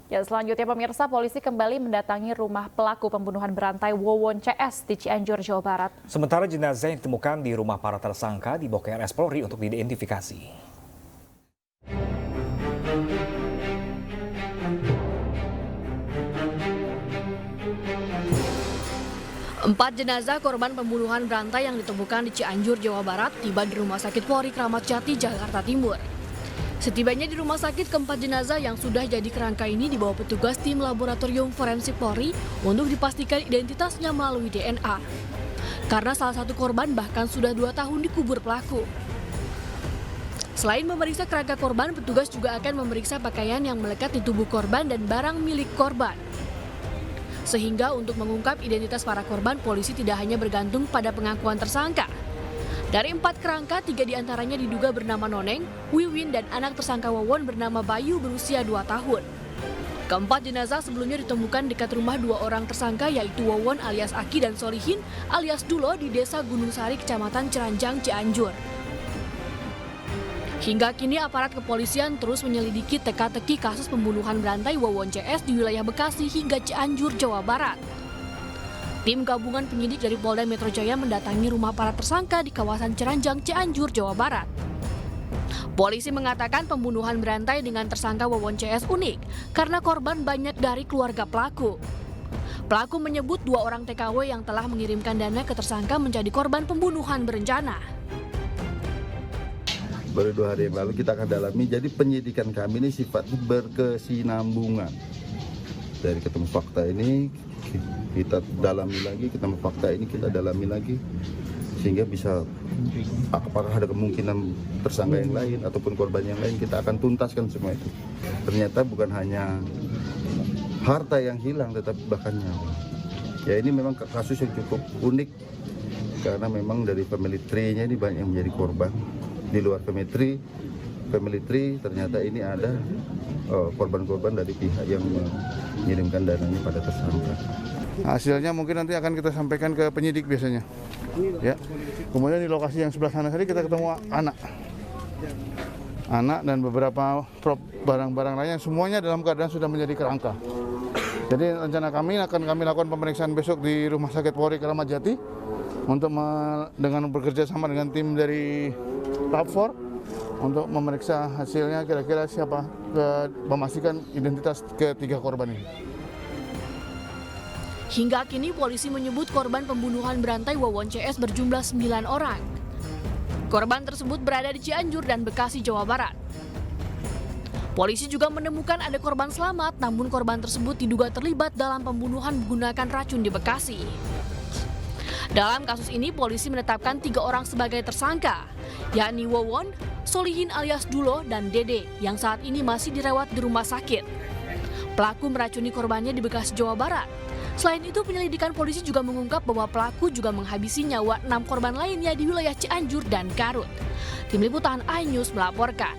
Ya, selanjutnya pemirsa, polisi kembali mendatangi rumah pelaku pembunuhan berantai Wawon CS di Cianjur, Jawa Barat. Sementara jenazah yang ditemukan di rumah para tersangka dibawa ke RS Polri untuk diidentifikasi. Empat jenazah korban pembunuhan berantai yang ditemukan di Cianjur, Jawa Barat tiba di Rumah Sakit Polri Kramat Jati, Jakarta Timur. Setibanya di rumah sakit, keempat jenazah yang sudah jadi kerangka ini dibawa petugas tim laboratorium forensik Polri untuk dipastikan identitasnya melalui DNA. Karena salah satu korban bahkan sudah 2 tahun dikubur pelaku. Selain memeriksa kerangka korban, petugas juga akan memeriksa pakaian yang melekat di tubuh korban dan barang milik korban. Sehingga untuk mengungkap identitas para korban, polisi tidak hanya bergantung pada pengakuan tersangka. Dari 4 kerangka, 3 diantaranya diduga bernama Noneng, Wiwin, dan anak tersangka Wawon bernama Bayu berusia 2 tahun. Keempat jenazah sebelumnya ditemukan dekat rumah 2 orang tersangka, yaitu Wawon alias Aki dan Solihin alias Dulo di Desa Gunung Sari, Kecamatan Ceranjang, Cianjur. Hingga kini aparat kepolisian terus menyelidiki teka-teki kasus pembunuhan berantai Wawon CS di wilayah Bekasi hingga Cianjur, Jawa Barat. Tim gabungan penyidik dari Polda Metro Jaya mendatangi rumah para tersangka di kawasan Ceranjang, Cianjur, Jawa Barat. Polisi mengatakan pembunuhan berantai dengan tersangka Wawon CS unik karena korban banyak dari keluarga pelaku. Pelaku menyebut 2 orang TKW yang telah mengirimkan dana ke tersangka menjadi korban pembunuhan berencana. Baru 2 hari yang lalu kita akan dalami, jadi penyidikan kami ini sifatnya berkesinambungan. Dari ketemu fakta ini, kita dalami lagi, ketemu fakta ini kita dalami lagi, sehingga bisa apakah ada kemungkinan tersangka yang lain ataupun korban yang lain, kita akan tuntaskan semua itu. Ternyata bukan hanya harta yang hilang, tetapi bahkan nyawa. Ya, ini memang kasus yang cukup unik karena memang dari family tree-nya ini banyak yang menjadi korban. Di luar family tree ternyata ini ada korban-korban dari pihak yang mengirimkan dananya pada tersangka. Hasilnya mungkin nanti akan kita sampaikan ke penyidik biasanya. Ya. Kemudian di lokasi yang sebelah sana tadi kita ketemu anak dan beberapa barang-barang lainnya, semuanya dalam keadaan sudah menjadi kerangka. Jadi rencana kami akan kami lakukan pemeriksaan besok di Rumah Sakit Polri Kramat Jati untuk dengan bekerja sama dengan tim dari Lab 4 untuk memeriksa hasilnya kira-kira siapa, memastikan identitas ketiga korban ini. Hingga kini polisi menyebut korban pembunuhan berantai Wawon CS berjumlah 9 orang. Korban tersebut berada di Cianjur dan Bekasi, Jawa Barat. Polisi juga menemukan ada korban selamat, namun korban tersebut diduga terlibat dalam pembunuhan menggunakan racun di Bekasi. Dalam kasus ini, polisi menetapkan 3 orang sebagai tersangka, yakni Wawon, Solihin alias Dulo, dan Dede yang saat ini masih dirawat di rumah sakit. Pelaku meracuni korbannya di Bekasi, Jawa Barat. Selain itu, penyelidikan polisi juga mengungkap bahwa pelaku juga menghabisi nyawa 6 korban lainnya di wilayah Cianjur dan Garut. Tim Liputan iNews melaporkan.